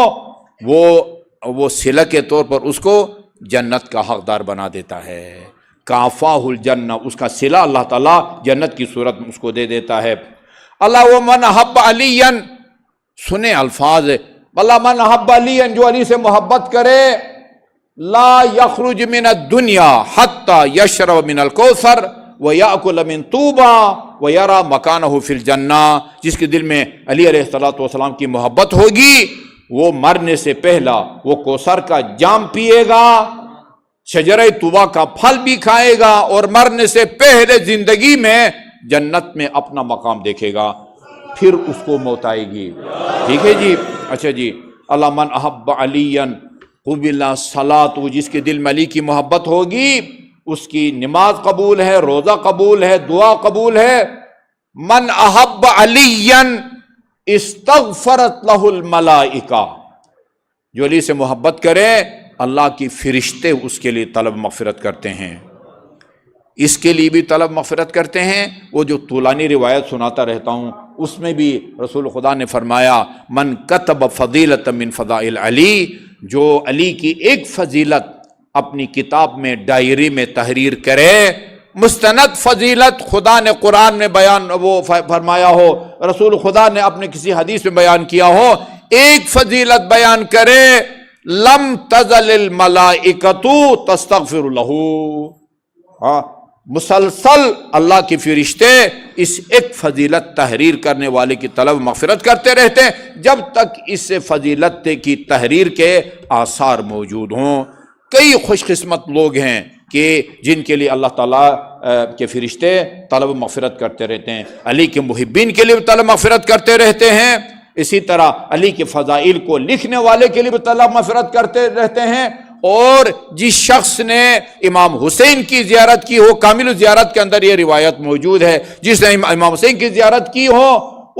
وہ صلہ کے طور پر اس کو جنت کا حقدار بنا دیتا ہے۔ کافاہ الجنہ، اس کا صلہ اللہ تعالیٰ جنت کی صورت میں اس کو دے دیتا ہے۔ اللہ ومن احب علی، سنیں الفاظ، اللہ من احب علی، جو علی سے محبت کرے، لا یخرج من الدنیا حتی یشرب من الکوثر ویأکل من طوبا ویرا مکانہ فی الجنہ، جس کے دل میں علی علیہ السلام کی محبت ہوگی وہ مرنے سے پہلا وہ کوثر کا جام پیے گا، شجرہ طوبا کا پھل بھی کھائے گا، اور مرنے سے پہلے زندگی میں جنت میں اپنا مقام دیکھے گا، پھر اس کو موت آئے گی۔ ٹھیک ہے جی، اچھا جی، اللہ من احب علی قبل صلاۃ، جس کے دل میں علی کی محبت ہوگی اس کی نماز قبول ہے، روزہ قبول ہے، دعا قبول ہے۔ من احب علی استغفرت لہ الملائکہ، جو علی سے محبت کرے اللہ کی فرشتے اس کے لیے طلب مغفرت کرتے ہیں، اس کے لیے بھی طلب مغفرت کرتے ہیں۔ وہ جو طولانی روایت سناتا رہتا ہوں اس میں بھی رسول خدا نے فرمایا من کتب فضیلۃ من فضائل علی، جو علی کی ایک فضیلت اپنی کتاب میں ڈائری میں تحریر کرے، مستند فضیلت خدا نے قرآن میں بیان وہ فرمایا ہو، رسول خدا نے اپنے کسی حدیث میں بیان کیا ہو، ایک فضیلت بیان کرے، لم تزل الملائکۃ تستغفر لہ، مسلسل اللہ کے فرشتے اس ایک فضیلت تحریر کرنے والے کی طلب مغفرت کرتے رہتے ہیں جب تک اس فضیلت کی تحریر کے آثار موجود ہوں۔ کئی خوش قسمت لوگ ہیں کہ جن کے لیے اللہ تعالیٰ کے فرشتے طلب مغفرت کرتے رہتے ہیں، علی کے محبین کے لیے بھی طلب مغفرت کرتے رہتے ہیں، اسی طرح علی کے فضائل کو لکھنے والے کے لیے بھی طلب مغفرت کرتے رہتے ہیں، اور جس شخص نے امام حسین کی زیارت کی ہو، کامل زیارت کے اندر یہ روایت موجود ہے، جس نے امام حسین کی زیارت کی ہو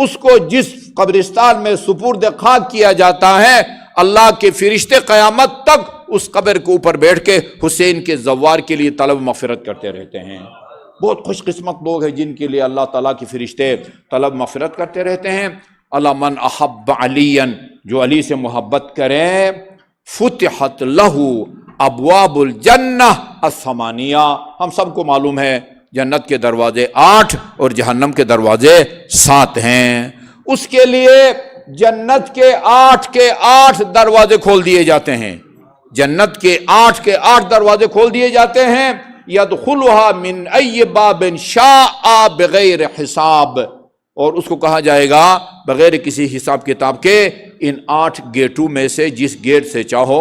اس کو جس قبرستان میں سپرد خاک کیا جاتا ہے، اللہ کے فرشتے قیامت تک اس قبر کے اوپر بیٹھ کے حسین کے زوار کے لیے طلب مغفرت کرتے رہتے ہیں۔ بہت خوش قسمت لوگ ہیں جن کے لیے اللہ تعالیٰ کے فرشتے طلب مغفرت کرتے رہتے ہیں۔ اللہ من احب علی، جو علی سے محبت کرے، فتحت لہ ابواب الجنہ الثمانیہ، ہم سب کو معلوم ہے جنت کے دروازے 8 اور جہنم کے دروازے 7 ہیں، اس کے لیے جنت کے 8 دروازے کھول دیے جاتے ہیں، جنت کے 8 دروازے کھول دیے جاتے ہیں، یدخلها من ای باب شاء بغیر حساب، اور اس کو کہا جائے گا بغیر کسی حساب کتاب کے ان 8 گیٹوں میں سے جس گیٹ سے چاہو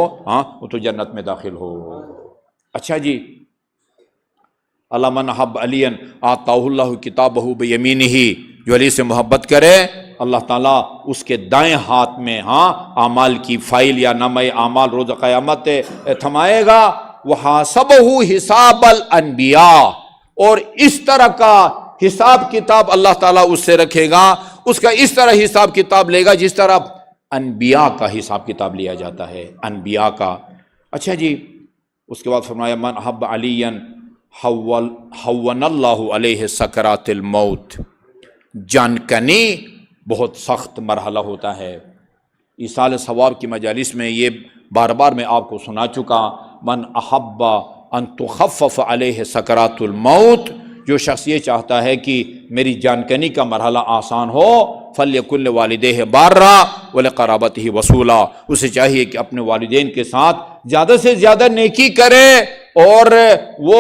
وہ تو جنت میں داخل ہو۔ اچھا جی، اللہ من احب علی آتاہ اللہ کتابہ بیمینہ، جو علی سے محبت کرے اللہ تعالیٰ اس کے دائیں ہاتھ میں اعمال کی فائل یا نامہ اعمال روز قیامت تھمائے گا، وحاسبہ حساب الانبیاء، اور اس طرح کا حساب کتاب اللہ تعالیٰ اس سے رکھے گا، اس کا اس طرح حساب کتاب لے گا جس طرح انبیاء کا حساب کتاب لیا جاتا ہے، انبیاء کا۔ اچھا جی، اس کے بعد فرمایا من احب علی حون اللہ علیہ سکرات الموت، جان کنی بہت سخت مرحلہ ہوتا ہے۔ ایصال ثواب کی مجالس میں یہ بار بار میں آپ کو سنا چکا، من احب ان تخفف علیہ سکرات الموت، جو شخص یہ چاہتا ہے کہ میری جانکنی کا مرحلہ آسان ہو، فَلْيَكُنْ لِوَالِدَيْهِ بَارًّا وَلِقَرَابَتِهِ وَصُولًا، اسے چاہیے کہ اپنے والدین کے ساتھ زیادہ سے زیادہ نیکی کرے، اور وہ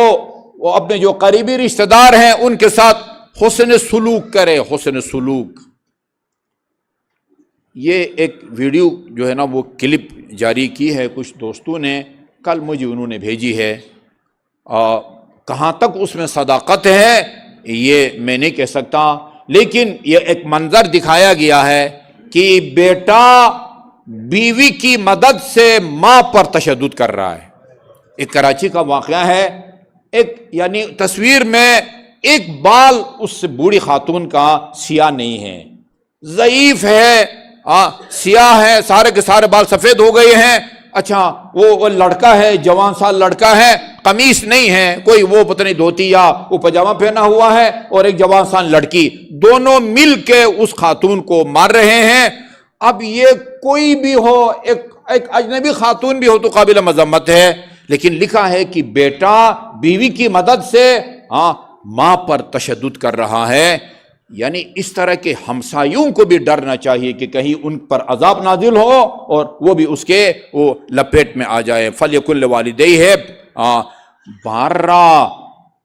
اپنے جو قریبی رشتہ دار ہیں ان کے ساتھ حسن سلوک کرے، حسن سلوک۔ یہ ایک ویڈیو جو ہے نا وہ کلپ جاری کی ہے کچھ دوستوں نے، کل مجھے انہوں نے بھیجی ہے، کہاں تک اس میں صداقت ہے یہ میں نہیں کہہ سکتا، لیکن یہ ایک منظر دکھایا گیا ہے کہ بیٹا بیوی کی مدد سے ماں پر تشدد کر رہا ہے۔ ایک کراچی کا واقعہ ہے، ایک یعنی تصویر میں ایک بال اس بوڑھی خاتون کا سیاہ نہیں ہے، ضعیف ہے، سیاہ ہے، سارے کے سارے بال سفید ہو گئے ہیں، اچھا وہ لڑکا ہے، جوان سال لڑکا ہے، قمیص نہیں ہے، کوئی وہ پتہ نہیں دھوتی یا وہ پاجامہ پہنا ہوا ہے، اور ایک جوان سال لڑکی، دونوں مل کے اس خاتون کو مار رہے ہیں۔ اب یہ کوئی بھی ہو، ایک اجنبی خاتون بھی ہو تو قابل مذمت ہے، لیکن لکھا ہے کہ بیٹا بیوی کی مدد سے ماں پر تشدد کر رہا ہے، یعنی اس طرح کے ہمسایوں کو بھی ڈرنا چاہیے کہ کہیں ان پر عذاب نازل ہو اور وہ بھی اس کے وہ لپیٹ میں آ جائے۔ فَلْيَكُنْ لِوَالِدَيْهِ بارہ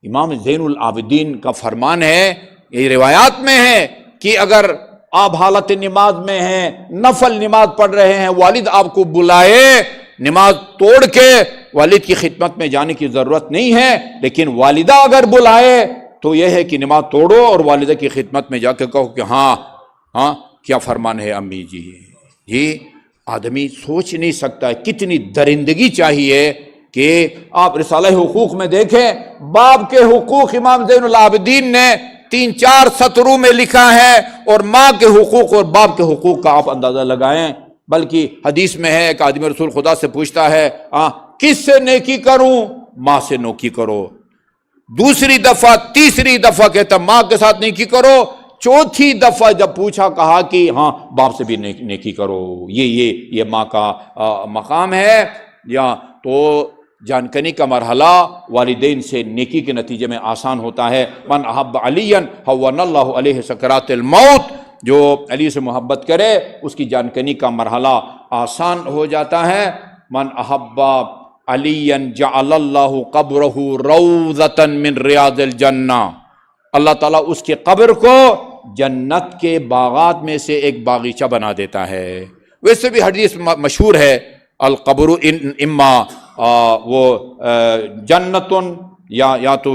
امام زین العابدین کا فرمان ہے، یہ روایات میں ہے کہ اگر آپ حالت نماز میں ہیں، نفل نماز پڑھ رہے ہیں، والد آپ کو بلائے، نماز توڑ کے والد کی خدمت میں جانے کی ضرورت نہیں ہے، لیکن والدہ اگر بلائے تو یہ ہے کہ نماز توڑو اور والدہ کی خدمت میں جا کے کہو کہ ہاں کیا فرمان ہے امی جی۔ یہ آدمی سوچ نہیں سکتا کتنی درندگی چاہیے کہ آپ رسالہ حقوق میں دیکھیں، باپ کے حقوق امام زین العابدین نے 3-4 سطروں میں لکھا ہے، اور ماں کے حقوق اور باپ کے حقوق کا آپ اندازہ لگائیں۔ بلکہ حدیث میں ہے کہ آدمی رسول خدا سے پوچھتا ہے کس سے نیکی کروں؟ ماں سے نیکی کرو۔ دوسری دفعہ تیسری دفعہ کہتا ماں کے ساتھ نیکی کرو، چوتھی دفعہ جب پوچھا کہا کہ باپ سے بھی نیکی کرو۔ یہ ماں کا مقام ہے۔ یا تو جانکنی کا مرحلہ والدین سے نیکی کے نتیجے میں آسان ہوتا ہے۔ من احب علیا هون اللہ علیہ سکرات الموت، جو علی سے محبت کرے اس کی جانکنی کا مرحلہ آسان ہو جاتا ہے۔ من احب علیا جعل اللہ قبرہ روضۃ من ریاض الجنہ، اللہ تعالیٰ اس کے قبر کو جنت کے باغات میں سے ایک باغیچہ بنا دیتا ہے۔ ویسے بھی حدیث مشہور ہے، القبر اما وہ جنت یا تو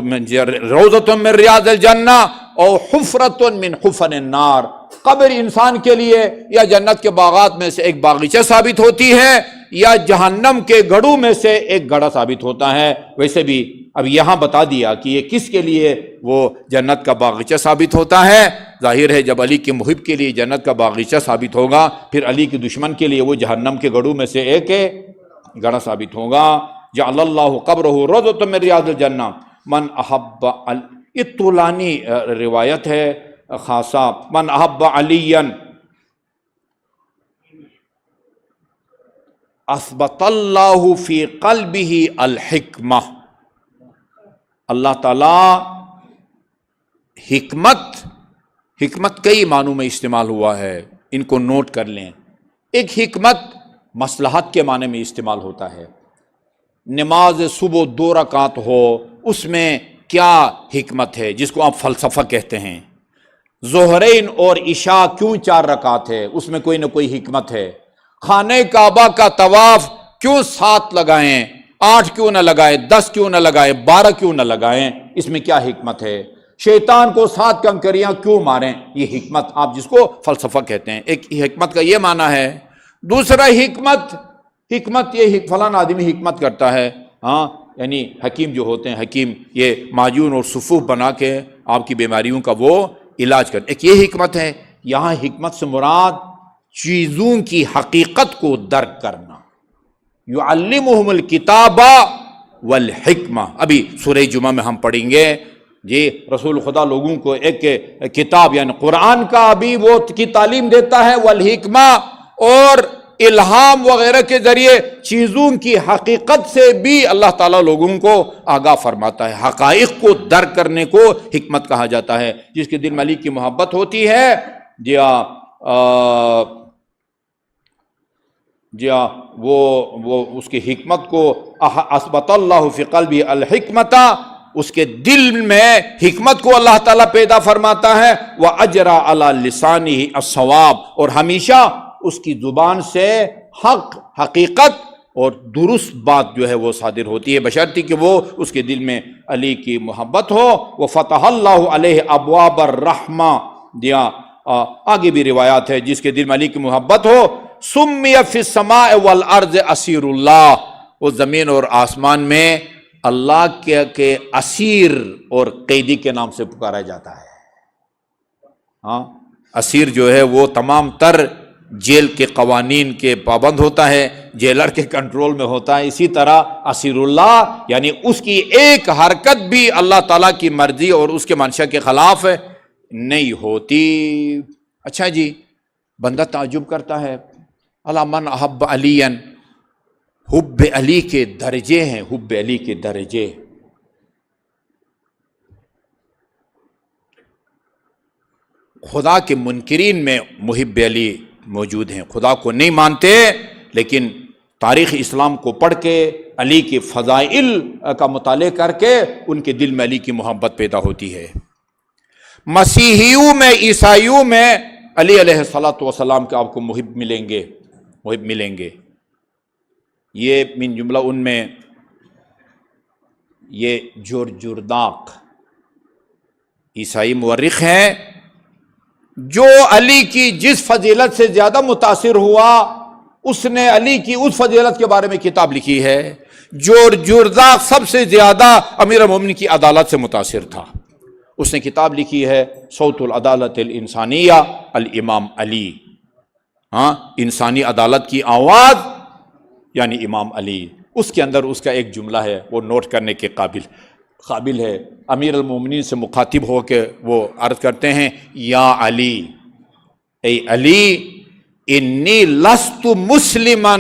روضۃ من ریاض الجنہ اور حفرۃ من حفر النار، قبر انسان کے لیے یا جنت کے باغات میں سے ایک باغیچہ ثابت ہوتی ہے، یا جہنم کے گڑھوں میں سے ایک گڑھا ثابت ہوتا ہے۔ ویسے بھی اب یہاں بتا دیا کہ یہ کس کے لیے وہ جنت کا باغیچہ ثابت ہوتا ہے۔ ظاہر ہے جب علی کے محب کے لیے جنت کا باغیچہ ثابت ہوگا، پھر علی کے دشمن کے لیے وہ جہنم کے گڑھوں میں سے ایک گڑھا ثابت ہوگا۔ جعل اللہ قبرہ روضۃ من ریاض الجنہ من احب، یہ طولانی روایت ہے خاصہ۔ من احب علیا اثبت اللہ فی قلبہ الحکمہ، اللہ تعالی حکمت کئی معنوں میں استعمال ہوا ہے، ان کو نوٹ کر لیں۔ ایک حکمت مصلحت کے معنی میں استعمال ہوتا ہے۔ نماز صبح 2 رکعت ہو، اس میں کیا حکمت ہے، جس کو آپ فلسفہ کہتے ہیں۔ ظہرین اور عشاء کیوں 4 رکعت ہے، اس میں کوئی نہ کوئی حکمت ہے۔ خانہ کعبہ کا طواف کیوں 7 لگائیں، 8 کیوں نہ لگائیں، 10 کیوں نہ لگائیں، 12 کیوں نہ لگائیں، اس میں کیا حکمت ہے۔ شیطان کو 7 کنکریاں کیوں ماریں، یہ حکمت آپ جس کو فلسفہ کہتے ہیں۔ ایک حکمت کا یہ معنی ہے۔ دوسرا حکمت یہ فلاں آدمی حکمت کرتا ہے، یعنی حکیم جو ہوتے ہیں، حکیم یہ معجون اور صفوف بنا کے آپ کی بیماریوں کا وہ علاج کرتے، ایک یہ حکمت ہے۔ یہاں حکمت سے مراد چیزوں کی حقیقت کو درک کرنا۔ یعلمہم الکتاب والحکمہ، ابھی سورہ جمعہ میں ہم پڑھیں گے جی، رسول خدا لوگوں کو ایک کتاب یعنی قرآن کا بھی وہ کی تعلیم دیتا ہے، والحکمہ، اور الہام وغیرہ کے ذریعے چیزوں کی حقیقت سے بھی اللہ تعالیٰ لوگوں کو آگاہ فرماتا ہے۔ حقائق کو درک کرنے کو حکمت کہا جاتا ہے۔ جس کے دل میں علی کی محبت ہوتی ہے، وہ اس کی حکمت کو اثبت اللہ فی قلبہ الحکمت، اس کے دل میں حکمت کو اللہ تعالیٰ پیدا فرماتا ہے۔ وَأَجْرَى عَلَى لِسَانِهِ الصَّوَابَ، اور ہمیشہ اس کی زبان سے حق، حقیقت اور درست بات جو ہے وہ صادر ہوتی ہے، بشرطی کہ وہ اس کے دل میں علی کی محبت ہو۔ وَفَتَحَ اللَّهُ عَلَيْهِ أَبْوَابَ الرَّحْمَةِ، آگے بھی روایات ہے، جس کے دل میں علی کی محبت ہو۔ سُمِّيَ فِي السَّمَاءِ وَالْأَرْضِ أَسِيرُ اللَّهِ، وہ زمین اور آسمان میں اللہ کے اسیر اور قیدی کے نام سے پکارا جاتا ہے۔ اسیر جو ہے وہ تمام تر جیل کے قوانین کے پابند ہوتا ہے، جیلر کے کنٹرول میں ہوتا ہے، اسی طرح اسیر اللہ یعنی اس کی ایک حرکت بھی اللہ تعالیٰ کی مرضی اور اس کے منشا کے خلاف نہیں ہوتی۔ اچھا جی، بندہ تعجب کرتا ہے، الا من احب علی، حب علی کے درجے ہیں، حب علی کے درجے۔ خدا کے منکرین میں محب علی موجود ہیں، خدا کو نہیں مانتے، لیکن تاریخ اسلام کو پڑھ کے علی کے فضائل کا مطالعہ کر کے ان کے دل میں علی کی محبت پیدا ہوتی ہے۔ مسیحیوں میں، عیسائیوں میں علی علیہ السلام کے آپ کو محب ملیں گے۔ یہ من جملہ ان میں یہ جورداق عیسائی مورخ ہیں، جو علی کی جس فضیلت سے زیادہ متاثر ہوا اس نے علی کی اس فضیلت کے بارے میں کتاب لکھی ہے۔ جورداق سب سے زیادہ امیر المومنین کی عدالت سے متاثر تھا، اس نے کتاب لکھی ہے صوت العدالت الانسانیہ الامام علی، انسانی عدالت کی آواز یعنی امام علی۔ اس کے اندر اس کا ایک جملہ ہے، وہ نوٹ کرنے کے قابل ہے۔ امیر المومنین سے مخاطب ہو کے وہ عرض کرتے ہیں، یا علی، اے علی، انی لست مسلما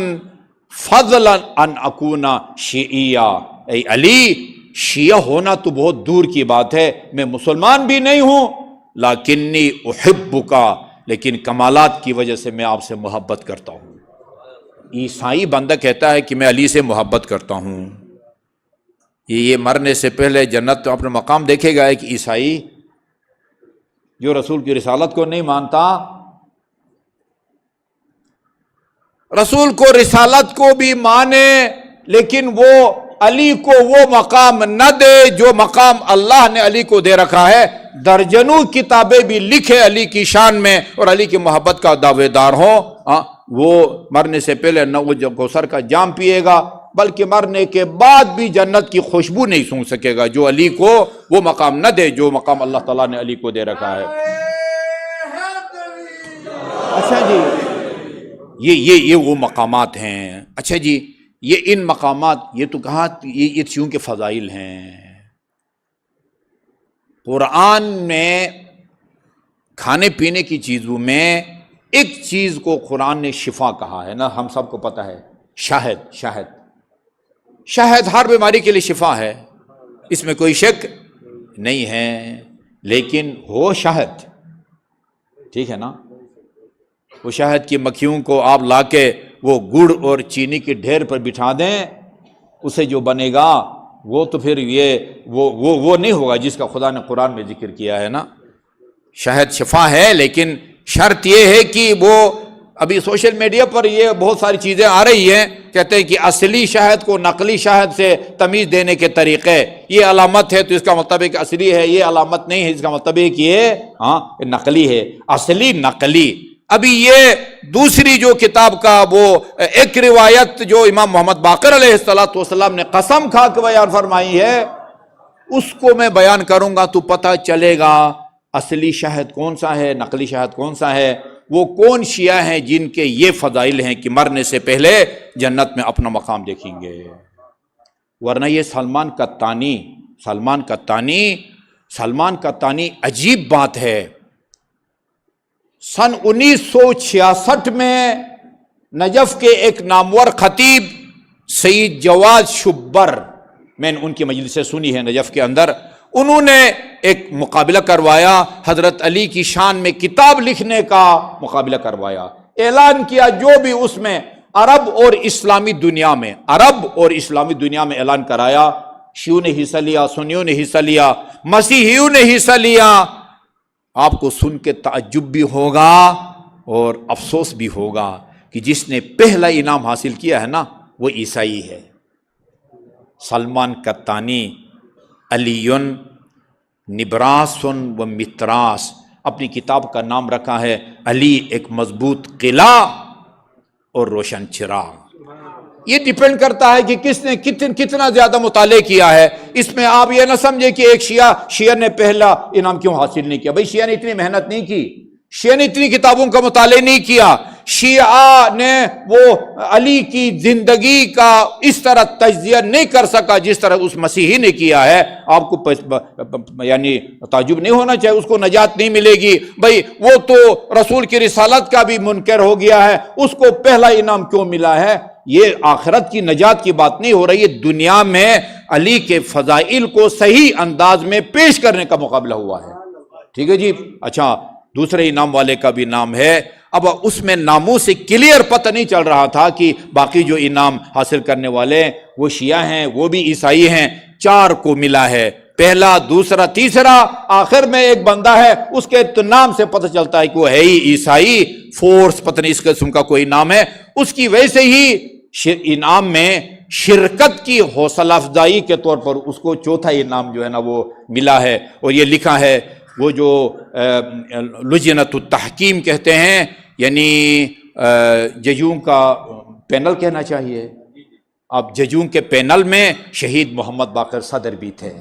فضلا ان اکون شیعیہ، اے علی، شیعہ ہونا تو بہت دور کی بات ہے، میں مسلمان بھی نہیں ہوں، لیکنی احبک، لیکن کمالات کی وجہ سے میں آپ سے محبت کرتا ہوں۔ عیسائی بندہ کہتا ہے کہ میں علی سے محبت کرتا ہوں۔ یہ مرنے سے پہلے جنت تو اپنا مقام دیکھے گا۔ ایک عیسائی جو رسول کی رسالت کو نہیں مانتا، رسول کو رسالت کو بھی مانے لیکن وہ علی کو وہ مقام نہ دے جو مقام اللہ نے علی کو دے رکھا ہے۔ درجنوں کتابیں بھی لکھے علی کی شان میں اور علی کی محبت کا دعوے دار ہو، وہ مرنے سے پہلے نہ وہ کوثر کا جام پیے گا، بلکہ مرنے کے بعد بھی جنت کی خوشبو نہیں سونگھ سکے گا جو علی کو وہ مقام نہ دے جو مقام اللہ تعالیٰ نے علی کو دے رکھا ہے۔ اچھا جی، یہ وہ مقامات ہیں۔ اچھا جی، یہ ان مقامات، یہ تو کہا یہ چونکہ فضائل ہیں۔ قرآن میں کھانے پینے کی چیزوں میں ایک چیز کو قرآن نے شفا کہا ہے نا، ہم سب کو پتہ ہے، شہد ہر بیماری کے لیے شفا ہے، اس میں کوئی شک نہیں ہے، لیکن ہو شہد، ٹھیک ہے نا، وہ شہد کی مکھیوں کو آپ لا کے وہ گڑ اور چینی کے ڈھیر پر بٹھا دیں، اسے جو بنے گا وہ تو پھر وہ نہیں ہوگا جس کا خدا نے قرآن میں ذکر کیا ہے نا۔ شہد شفا ہے، لیکن شرط یہ ہے کہ وہ ابھی سوشل میڈیا پر یہ بہت ساری چیزیں آ رہی ہیں، کہتے ہیں کہ اصلی شہد کو نقلی شہد سے تمیز دینے کے طریقے، یہ علامت ہے تو اس کا مطلب ہے کہ اصلی ہے، یہ علامت نہیں ہے اس کا مطلب ہے کہ یہ نقلی ہے، اصلی نقلی۔ ابھی یہ دوسری جو کتاب کا وہ ایک روایت جو امام محمد باقر علیہ السلام نے قسم کھا کے بیان فرمائی ہے، اس کو میں بیان کروں گا تو پتہ چلے گا اصلی شہد کون سا ہے، نقلی شہد کون سا ہے، وہ کون شیعہ ہیں جن کے یہ فضائل ہیں کہ مرنے سے پہلے جنت میں اپنا مقام دیکھیں گے۔ ورنہ یہ سلمان قطانی عجیب بات ہے۔ سن 1966 میں نجف کے ایک نامور خطیب سید جواد شبر، میں نے ان کی مجلسیں سنی ہے نجف کے اندر، انہوں نے ایک مقابلہ کروایا، حضرت علی کی شان میں کتاب لکھنے کا مقابلہ کروایا، اعلان کیا جو بھی اس میں عرب اور اسلامی دنیا میں اعلان کرایا، شیعوں نے حصہ لیا، سنیوں نے حصہ لیا، مسیحیوں نے حصہ لیا۔ آپ کو سن کے تعجب بھی ہوگا اور افسوس بھی ہوگا کہ جس نے پہلا انعام حاصل کیا ہے نا وہ عیسائی ہے، سلمان قطانی، علیٌ نبراس و متراس، اپنی کتاب کا نام رکھا ہے علی ایک مضبوط قلعہ اور روشن چراغ۔ یہ ڈیپینڈ کرتا ہے کہ کس نے کتنا زیادہ مطالعہ کیا ہے۔ اس میں آپ یہ نہ سمجھے کہ ایک شیعہ نے پہلا انعام کیوں حاصل نہیں کیا۔ بھئی شیعہ نے اتنی محنت نہیں کی، شیعہ نے اتنی کتابوں کا مطالعہ نہیں کیا، شیعہ نے وہ علی کی زندگی کا اس طرح تجزیہ نہیں کر سکا جس طرح اس مسیحی نے کیا ہے. آپ کو یعنی تعجب نہیں ہونا چاہیے، اس کو نجات نہیں ملے گی. بھئی وہ تو رسول کی رسالت کا بھی منکر ہو گیا ہے، اس کو پہلا انعام کیوں ملا ہے؟ یہ آخرت کی نجات کی بات نہیں ہو رہی ہے، دنیا میں علی کے فضائل کو صحیح انداز میں پیش کرنے کا مقابلہ ہوا ہے. ٹھیک ہے جی. اچھا، دوسرے انعام والے کا بھی نام ہے. اب اس میں ناموں سے کلیئر پتہ نہیں چل رہا تھا کہ باقی جو انعام حاصل کرنے والے وہ شیعہ ہیں، وہ بھی عیسائی ہیں. 4 کو ملا ہے، پہلا، دوسرا، تیسرا. آخر میں ایک بندہ ہے، اس کے نام سے پتہ چلتا ہے کہ وہ ہے ہی عیسائی. فورس پتہ نہیں اس قسم کا کوئی نام ہے. اس کی وجہ سے ہی انعام میں شرکت کی حوصلہ افزائی کے طور پر اس کو چوتھا انعام جو ہے نا وہ ملا ہے. اور یہ لکھا ہے، وہ جو لجنۃ التحکیم کہتے ہیں، یعنی ججوں کا پینل کہنا چاہیے. اب ججوں کے پینل میں شہید محمد باقر صدر بھی تھے.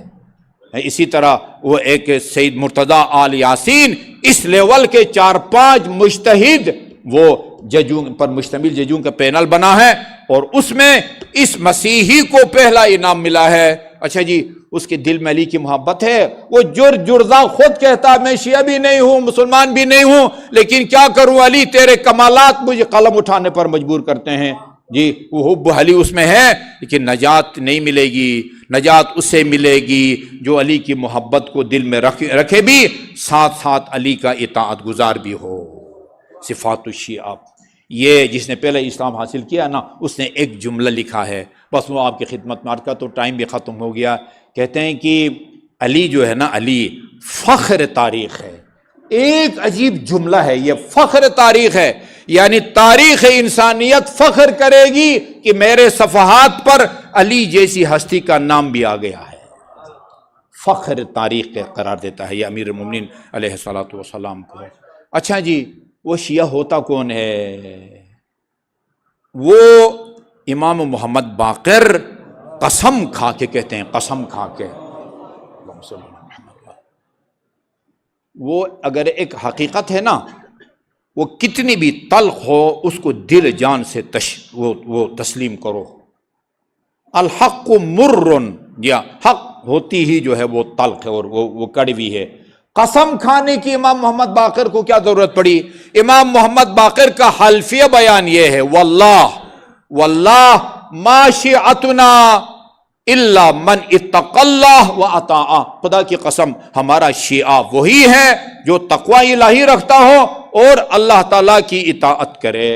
اسی طرح وہ ایک سید مرتضیٰ آل یاسین، اس لیول کے 4-5 مجتہد وہ ججوں پر مشتمل ججوں کا پینل بنا ہے، اور اس میں اس مسیحی کو پہلا انعام ملا ہے. اچھا جی، اس کے دل میں علی کی محبت ہے. وہ جرزاں خود کہتا میں شیعہ بھی نہیں ہوں، مسلمان بھی نہیں ہوں، لیکن کیا کروں علی، تیرے کمالات مجھے قلم اٹھانے پر مجبور کرتے ہیں. جی، وہ حب علی اس میں ہے، لیکن نجات نہیں ملے گی. نجات اسے ملے گی جو علی کی محبت کو دل میں رکھے بھی، ساتھ ساتھ علی کا اطاعت گزار بھی ہو. صفات الشیعہ، یہ جس نے پہلے اسلام حاصل کیا نا، اس نے ایک جملہ لکھا ہے، بس وہ آپ کی خدمت میں عرض کا، تو ٹائم بھی ختم ہو گیا. کہتے ہیں کہ علی جو ہے نا، علی فخر تاریخ ہے. ایک عجیب جملہ ہے یہ، فخر تاریخ ہے. یعنی تاریخ انسانیت فخر کرے گی کہ میرے صفحات پر علی جیسی ہستی کا نام بھی آ گیا ہے. فخر تاریخ کے قرار دیتا ہے یہ امیر المومنین علیہ الصلوۃ والسلام کو. اچھا جی، وہ شیعہ ہوتا کون ہے؟ وہ امام محمد باقر قسم کھا کے کہتے ہیں، قسم کھا کے. وہ اگر ایک حقیقت ہے نا، وہ کتنی بھی تلخ ہو اس کو دل جان سے وہ تسلیم کرو. الحق مر، یا حق ہوتی ہی جو ہے وہ تلخ ہے اور وہ کڑوی ہے. قسم کھانے کی امام محمد باقر کو کیا ضرورت پڑی؟ امام محمد باقر کا حلفیہ بیان یہ ہے، واللہ ما شیعتنا الا من اتقى اللہ واطاع. خدا کی قسم، ہمارا شیعہ وہی ہے جو تقوی الہی رکھتا ہو اور اللہ تعالیٰ کی اطاعت کرے.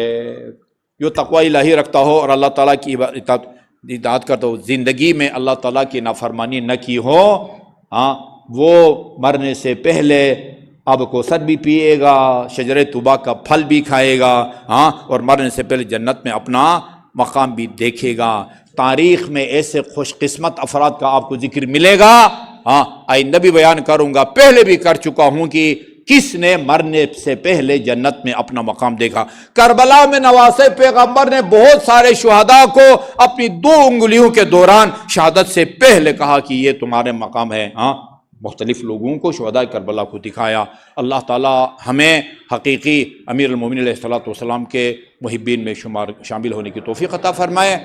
جو تقوی الہی رکھتا ہو اور اللہ تعالیٰ کی اطاعت کرتا ہو، زندگی میں اللہ تعالیٰ کی نافرمانی نہ کی ہو، وہ مرنے سے پہلے آب کوثر بھی پیے گا، شجر طوبیٰ کا پھل بھی کھائے گا، اور مرنے سے پہلے جنت میں اپنا مقام بھی دیکھے گا. تاریخ میں ایسے خوش قسمت افراد کا آپ کو ذکر ملے گا. آئندہ بھی بیان کروں گا، پہلے بھی کر چکا ہوں کہ کس نے مرنے سے پہلے جنت میں اپنا مقام دیکھا. کربلا میں نواسے پیغمبر نے بہت سارے شہداء کو اپنی 2 انگلیوں کے دوران شہادت سے پہلے کہا کہ یہ تمہارے مقام ہے. مختلف لوگوں کو شہداء کربلا کو دکھایا. اللہ تعالی ہمیں حقیقی امیر المومنین علیہ الصلوۃ والسلام کے محبین میں شامل ہونے کی توفیق عطا فرمائے.